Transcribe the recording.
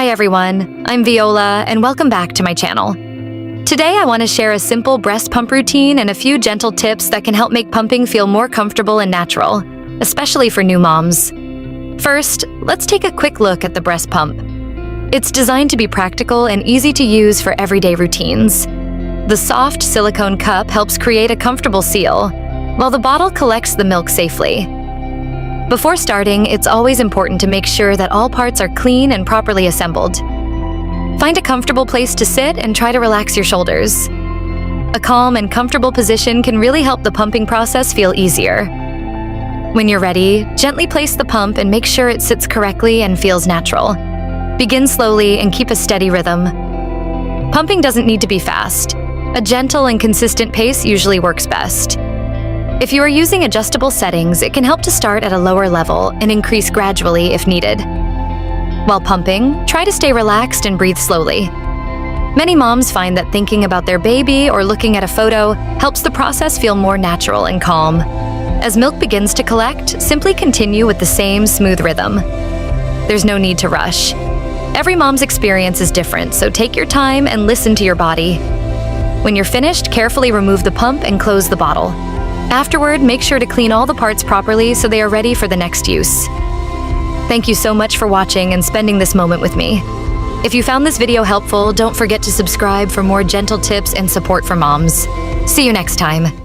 Hi everyone, I'm Veola and welcome back to my channel. Today I want to share a simple breast pump routine and a few gentle tips that can help make pumping feel more comfortable and natural, especially for new moms. First, let's take a quick look at the breast pump. It's designed to be practical and easy to use for everyday routines. The soft silicone cup helps create a comfortable seal, while the bottle collects the milk safely. Before starting, it's always important to make sure that all parts are clean and properly assembled. Find a comfortable place to sit and try to relax your shoulders. A calm and comfortable position can really help the pumping process feel easier. When you're ready, gently place the pump and make sure it sits correctly and feels natural. Begin slowly and keep a steady rhythm. Pumping doesn't need to be fast. A gentle and consistent pace usually works best. If you are using adjustable settings, it can help to start at a lower level and increase gradually if needed. While pumping, try to stay relaxed and breathe slowly. Many moms find that thinking about their baby or looking at a photo helps the process feel more natural and calm. As milk begins to collect, simply continue with the same smooth rhythm. There's no need to rush. Every mom's experience is different, so take your time and listen to your body. When you're finished, carefully remove the pump and close the bottle. Afterward, make sure to clean all the parts properly so they are ready for the next use. Thank you so much for watching and spending this moment with me. If you found this video helpful, don't forget to subscribe for more gentle tips and support for moms. See you next time.